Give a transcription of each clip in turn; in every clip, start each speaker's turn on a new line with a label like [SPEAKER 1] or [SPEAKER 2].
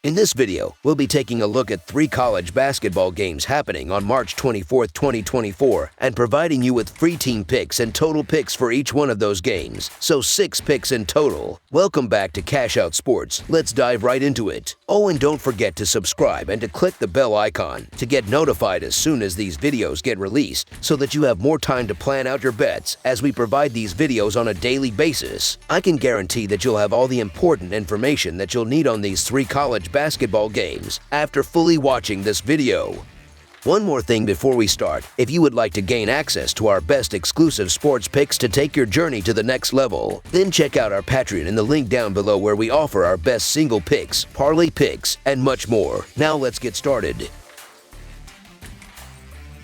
[SPEAKER 1] In this video, we'll be taking a look at 3 college basketball games happening on March 24, 2024, and providing you with free team picks and total picks for each one of those games, so 6 picks in total. Welcome back to Cash Out Sports. Let's dive right into it. Oh, and don't forget to subscribe and to click the bell icon to get notified as soon as these videos get released, so that you have more time to plan out your bets as we provide these videos on a daily basis. I can guarantee that you'll have all the important information that you'll need on these 3 college basketball games after fully watching this video. One more thing before we start: if you would like to gain access to our best exclusive sports picks to take your journey to the next level, then check out our Patreon in the link down below, where we offer our best single picks, parlay picks, and much more. Now let's get started.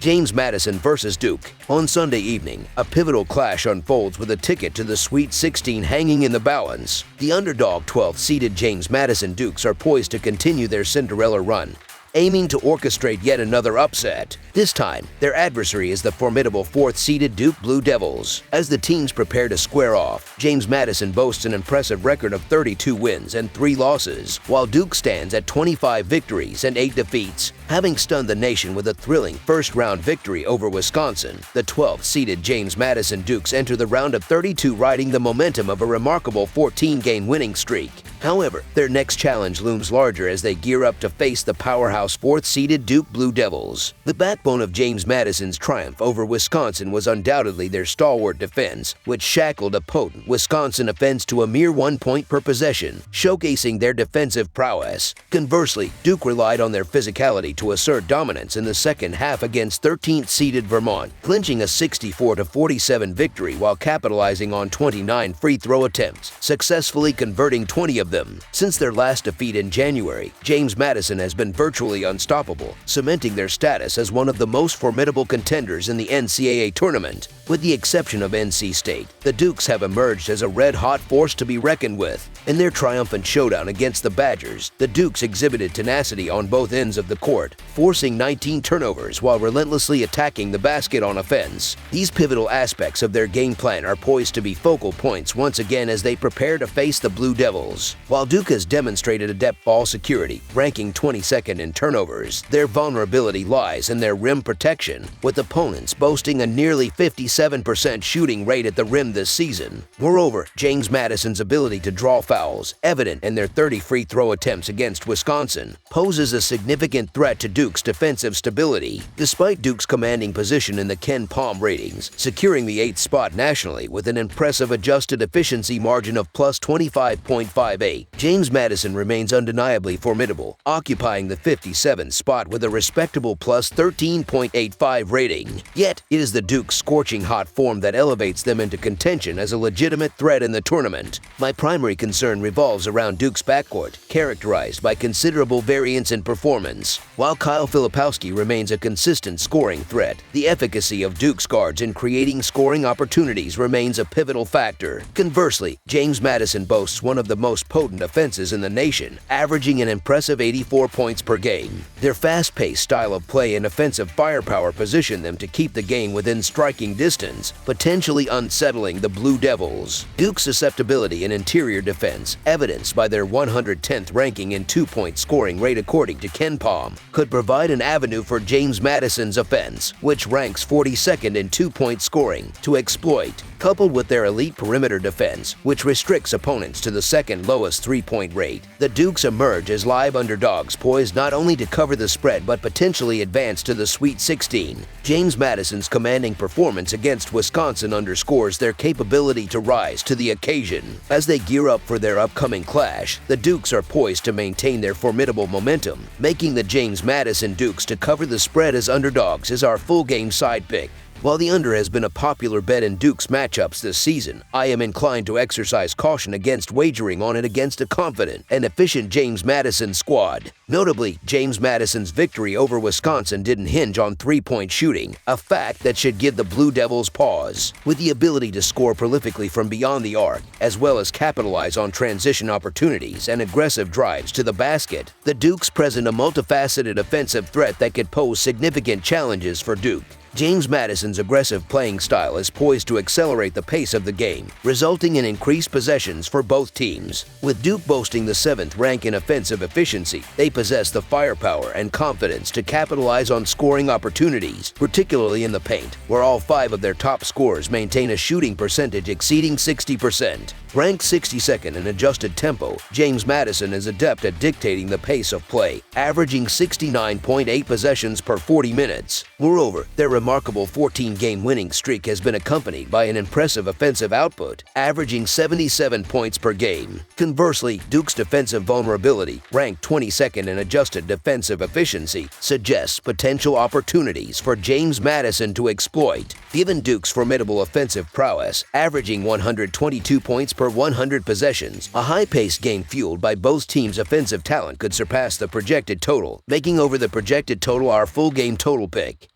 [SPEAKER 1] James Madison versus Duke. On Sunday evening, a pivotal clash unfolds with a ticket to the Sweet 16 hanging in the balance. The underdog 12th-seeded James Madison Dukes are poised to continue their Cinderella run, aiming to orchestrate yet another upset. This time, their adversary is the formidable 4th-seeded Duke Blue Devils. As the teams prepare to square off, James Madison boasts an impressive record of 32 wins and 3 losses, while Duke stands at 25 victories and 8 defeats. Having stunned the nation with a thrilling first-round victory over Wisconsin, the 12th-seeded James Madison Dukes enter the round of 32 riding the momentum of a remarkable 14-game winning streak. However, their next challenge looms larger as they gear up to face the powerhouse 4th-seeded Duke Blue Devils. The backbone of James Madison's triumph over Wisconsin was undoubtedly their stalwart defense, which shackled a potent Wisconsin offense to a mere 1 point per possession, showcasing their defensive prowess. Conversely, Duke relied on their physicality to assert dominance in the second half against 13th-seeded Vermont, clinching a 64-47 victory while capitalizing on 29 free throw attempts, successfully converting 20 of them. Since their last defeat in January, James Madison has been virtually unstoppable, cementing their status as one of the most formidable contenders in the NCAA tournament. With the exception of NC State, the Dukes have emerged as a red-hot force to be reckoned with. In their triumphant showdown against the Badgers, the Dukes exhibited tenacity on both ends of the court, forcing 19 turnovers while relentlessly attacking the basket on offense. These pivotal aspects of their game plan are poised to be focal points once again as they prepare to face the Blue Devils. While Duke has demonstrated adept ball security, ranking 22nd in turnovers, their vulnerability lies in their rim protection, with opponents boasting a nearly 57% shooting rate at the rim this season. Moreover, James Madison's ability to draw fouls, evident in their 30 free throw attempts against Wisconsin, poses a significant threat to Duke's defensive stability. Despite Duke's commanding position in the Ken Pom ratings, securing the 8th spot nationally with an impressive adjusted efficiency margin of plus 25.58, James Madison remains undeniably formidable, occupying the 57th spot with a respectable plus 13.85 rating. Yet, it is the Duke's scorching hot form that elevates them into contention as a legitimate threat in the tournament. My primary concern revolves around Duke's backcourt, characterized by considerable variance in performance. While Kyle Filipowski remains a consistent scoring threat, the efficacy of Duke's guards in creating scoring opportunities remains a pivotal factor. Conversely, James Madison boasts one of the most potent offenses in the nation, averaging an impressive 84 points per game. Their fast-paced style of play and offensive firepower position them to keep the game within striking distance, potentially unsettling the Blue Devils. Duke's susceptibility in interior defense, evidenced by their 110th ranking in 2-point scoring rate according to Ken Pom, could provide an avenue for James Madison's offense, which ranks 42nd in 2-point scoring, to exploit. Coupled with their elite perimeter defense, which restricts opponents to the second lowest 3-point rate, the Dukes emerge as live underdogs poised not only to cover the spread but potentially advance to the Sweet 16. James Madison's commanding performance against Wisconsin underscores their capability to rise to the occasion. As they gear up for their upcoming clash, the Dukes are poised to maintain their formidable momentum, making the James Madison Dukes to cover the spread as underdogs is our full-game side pick. While the under has been a popular bet in Duke's matchups this season, I am inclined to exercise caution against wagering on it against a confident and efficient James Madison squad. Notably, James Madison's victory over Wisconsin didn't hinge on 3-point shooting, a fact that should give the Blue Devils pause. With the ability to score prolifically from beyond the arc, as well as capitalize on transition opportunities and aggressive drives to the basket, the Dukes present a multifaceted offensive threat that could pose significant challenges for Duke. James Madison's aggressive playing style is poised to accelerate the pace of the game, resulting in increased possessions for both teams. With Duke boasting the 7th rank in offensive efficiency, they possess the firepower and confidence to capitalize on scoring opportunities, particularly in the paint, where all 5 of their top scorers maintain a shooting percentage exceeding 60%. Ranked 62nd in adjusted tempo, James Madison is adept at dictating the pace of play, averaging 69.8 possessions per 40 minutes. Moreover, their remarkable 14-game winning streak has been accompanied by an impressive offensive output, averaging 77 points per game. Conversely, Duke's defensive vulnerability, ranked 22nd in adjusted defensive efficiency, suggests potential opportunities for James Madison to exploit. Given Duke's formidable offensive prowess, averaging 122 points per 100 possessions, a high-paced game fueled by both teams' offensive talent could surpass the projected total, making over the projected total our full game total pick.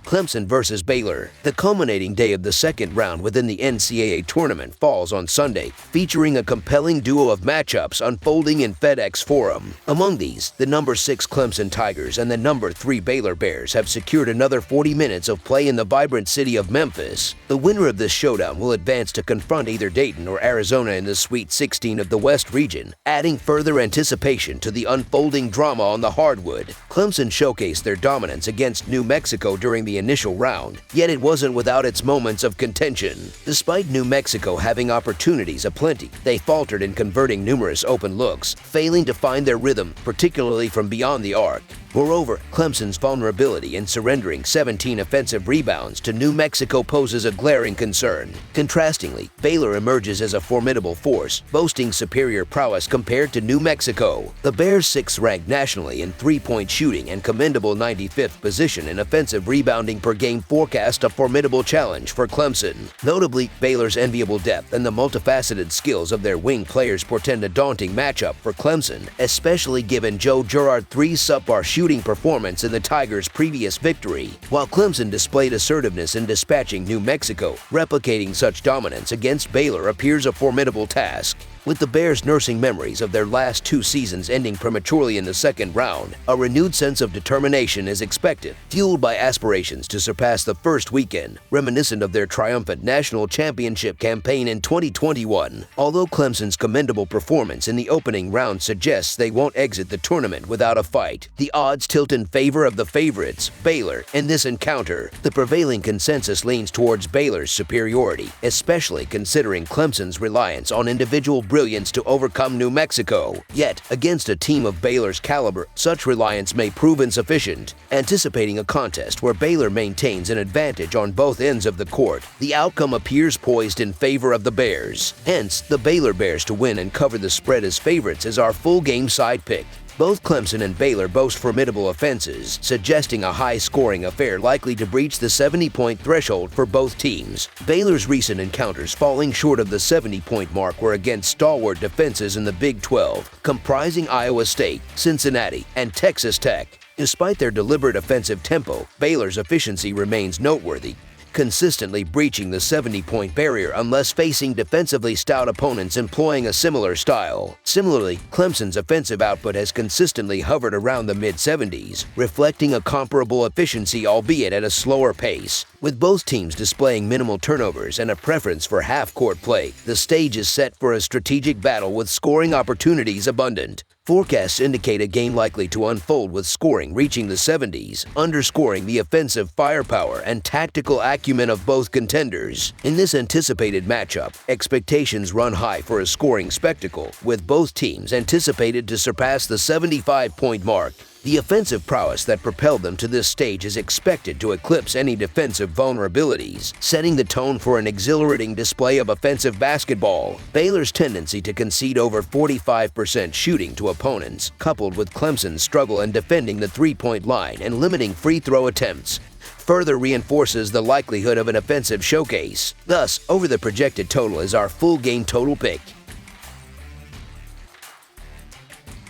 [SPEAKER 1] Clemson vs. Baylor. The culminating day of the second round within the NCAA tournament falls on Sunday, featuring a compelling duo of matchups unfolding in FedEx Forum. Among these, the number 6 Clemson Tigers and the number 3 Baylor Bears have secured another 40 minutes of play in the vibrant city of Memphis. The winner of this showdown will advance to confront either Dayton or Arizona in the Sweet 16 of the West region, adding further anticipation to the unfolding drama on the hardwood. Clemson showcased their dominance against New Mexico during the initial round, yet it wasn't without its moments of contention. Despite New Mexico having opportunities aplenty, they faltered in converting numerous open looks, failing to find their rhythm, particularly from beyond the arc. Moreover, Clemson's vulnerability in surrendering 17 offensive rebounds to New Mexico poses a glaring concern. Contrastingly, Baylor emerges as a formidable force, boasting superior prowess compared to New Mexico. The Bears' 6th ranked nationally in three-point shooting and commendable 95th position in offensive rebounding per game forecast a formidable challenge for Clemson. Notably, Baylor's enviable depth and the multifaceted skills of their wing players portend a daunting matchup for Clemson, especially given Joe Girard's 3 subpar shooting performance in the Tigers' previous victory. While Clemson displayed assertiveness in dispatching New Mexico, replicating such dominance against Baylor appears a formidable task. With the Bears nursing memories of their last 2 seasons ending prematurely in the second round, a renewed sense of determination is expected, fueled by aspirations to surpass the first weekend, reminiscent of their triumphant national championship campaign in 2021. Although Clemson's commendable performance in the opening round suggests they won't exit the tournament without a fight, the odds tilt in favor of the favorites, Baylor, in this encounter. The prevailing consensus leans towards Baylor's superiority, especially considering Clemson's reliance on individual brilliance to overcome New Mexico. Yet, against a team of Baylor's caliber, such reliance may prove insufficient. Anticipating a contest where Baylor maintains an advantage on both ends of the court, the outcome appears poised in favor of the Bears. Hence, the Baylor Bears to win and cover the spread as favorites is our full game side pick. Both Clemson and Baylor boast formidable offenses, suggesting a high-scoring affair likely to breach the 70-point threshold for both teams. Baylor's recent encounters falling short of the 70-point mark were against stalwart defenses in the Big 12, comprising Iowa State, Cincinnati, and Texas Tech. Despite their deliberate offensive tempo, Baylor's efficiency remains noteworthy, consistently breaching the 70-point barrier unless facing defensively stout opponents employing a similar style. Similarly, Clemson's offensive output has consistently hovered around the mid-70s, reflecting a comparable efficiency albeit at a slower pace. With both teams displaying minimal turnovers and a preference for half-court play, the stage is set for a strategic battle with scoring opportunities abundant. Forecasts indicate a game likely to unfold with scoring reaching the 70s, underscoring the offensive firepower and tactical acumen of both contenders. In this anticipated matchup, expectations run high for a scoring spectacle, with both teams anticipated to surpass the 75-point mark. The offensive prowess that propelled them to this stage is expected to eclipse any defensive vulnerabilities, setting the tone for an exhilarating display of offensive basketball. Baylor's tendency to concede over 45% shooting to opponents, coupled with Clemson's struggle in defending the three-point line and limiting free throw attempts, further reinforces the likelihood of an offensive showcase. Thus, over the projected total is our full game total pick.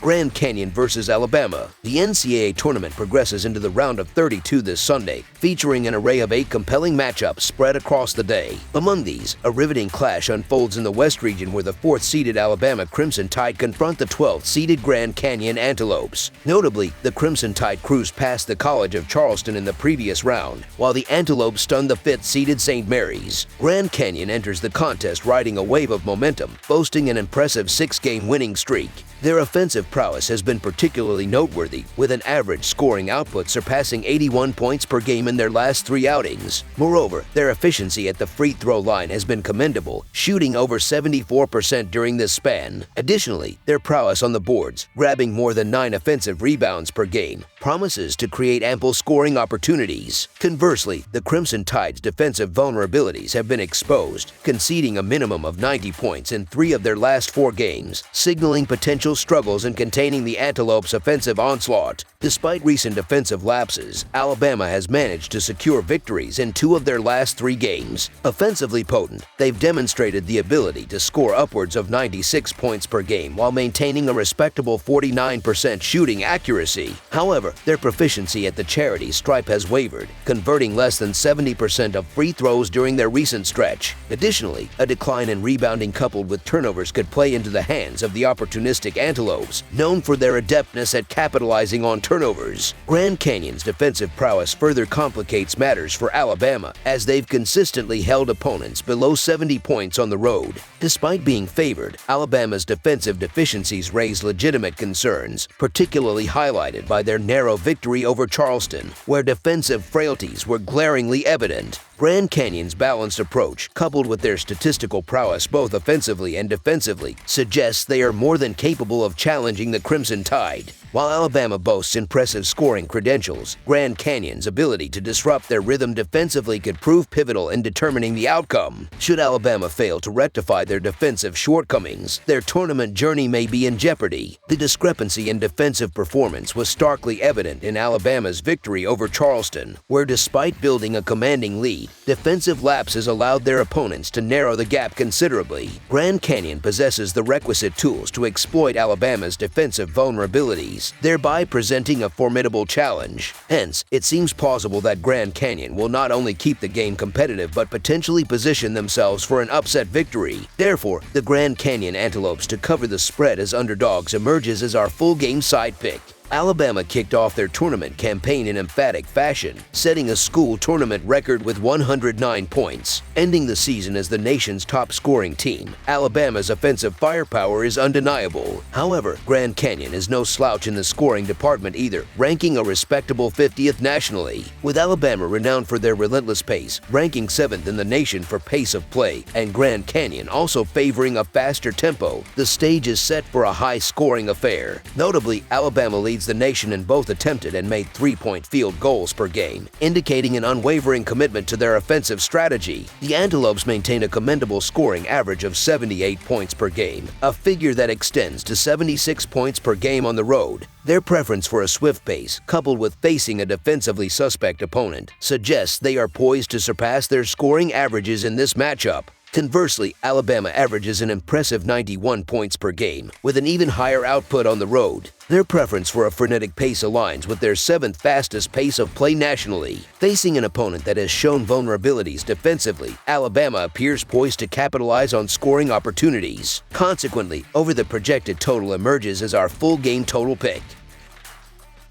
[SPEAKER 1] Grand Canyon versus Alabama. The NCAA tournament progresses into the round of 32 this Sunday, featuring an array of 8 compelling matchups spread across the day. Among these, a riveting clash unfolds in the West region where the 4th-seeded Alabama Crimson Tide confront the 12th-seeded Grand Canyon Antelopes. Notably, the Crimson Tide cruised past the College of Charleston in the previous round, while the Antelopes stunned the 5th-seeded St. Mary's. Grand Canyon enters the contest riding a wave of momentum, boasting an impressive 6-game winning streak. Their offensive prowess has been particularly noteworthy, with an average scoring output surpassing 81 points per game in their last 3 outings. Moreover, their efficiency at the free throw line has been commendable, shooting over 74% during this span. Additionally, their prowess on the boards, grabbing more than 9 offensive rebounds per game, promises to create ample scoring opportunities. Conversely, the Crimson Tide's defensive vulnerabilities have been exposed, conceding a minimum of 90 points in 3 of their last 4 games, signaling potential struggles in containing the Antelopes' offensive onslaught. Despite recent defensive lapses, Alabama has managed to secure victories in 2 of their last 3 games. Offensively potent, they've demonstrated the ability to score upwards of 96 points per game while maintaining a respectable 49% shooting accuracy. However, their proficiency at the charity stripe has wavered, converting less than 70% of free throws during their recent stretch. Additionally, a decline in rebounding coupled with turnovers could play into the hands of the opportunistic Antelopes, known for their adeptness at capitalizing on turnovers. Grand Canyon's defensive prowess further complicates matters for Alabama, as they've consistently held opponents below 70 points on the road. Despite being favored, Alabama's defensive deficiencies raise legitimate concerns, particularly highlighted by their narrow victory over Charleston, where defensive frailties were glaringly evident. Grand Canyon's balanced approach, coupled with their statistical prowess both offensively and defensively, suggests they are more than capable of challenging the Crimson Tide. While Alabama boasts impressive scoring credentials, Grand Canyon's ability to disrupt their rhythm defensively could prove pivotal in determining the outcome. Should Alabama fail to rectify their defensive shortcomings, their tournament journey may be in jeopardy. The discrepancy in defensive performance was starkly evident in Alabama's victory over Charleston, where despite building a commanding lead, defensive lapses allowed their opponents to narrow the gap considerably. Grand Canyon possesses the requisite tools to exploit Alabama's defensive vulnerabilities, thereby presenting a formidable challenge. Hence, it seems plausible that Grand Canyon will not only keep the game competitive but potentially position themselves for an upset victory. Therefore, the Grand Canyon Antelopes to cover the spread as underdogs emerges as our full game side pick. Alabama kicked off their tournament campaign in emphatic fashion, setting a school tournament record with 109 points. Ending the season as the nation's top-scoring team, Alabama's offensive firepower is undeniable. However, Grand Canyon is no slouch in the scoring department either, ranking a respectable 50th nationally. With Alabama renowned for their relentless pace, ranking 7th in the nation for pace of play, and Grand Canyon also favoring a faster tempo, the stage is set for a high-scoring affair. Notably, Alabama leads the nation in both attempted and made 3-point field goals per game, indicating an unwavering commitment to their offensive strategy. The Antelopes maintain a commendable scoring average of 78 points per game, a figure that extends to 76 points per game on the road. Their preference for a swift pace, coupled with facing a defensively suspect opponent, suggests they are poised to surpass their scoring averages in this matchup. Conversely, Alabama averages an impressive 91 points per game, with an even higher output on the road. Their preference for a frenetic pace aligns with their 7th fastest pace of play nationally. Facing an opponent that has shown vulnerabilities defensively, Alabama appears poised to capitalize on scoring opportunities. Consequently, over the projected total emerges as our full game total pick.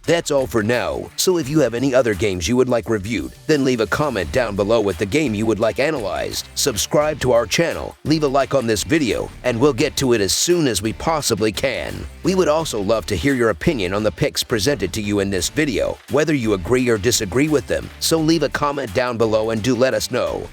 [SPEAKER 1] That's all for now, so if you have any other games you would like reviewed, then leave a comment down below with the game you would like analyzed. Subscribe to our channel, leave a like on this video, and we'll get to it as soon as we possibly can. We would also love to hear your opinion on the picks presented to you in this video, whether you agree or disagree with them, so leave a comment down below and do let us know.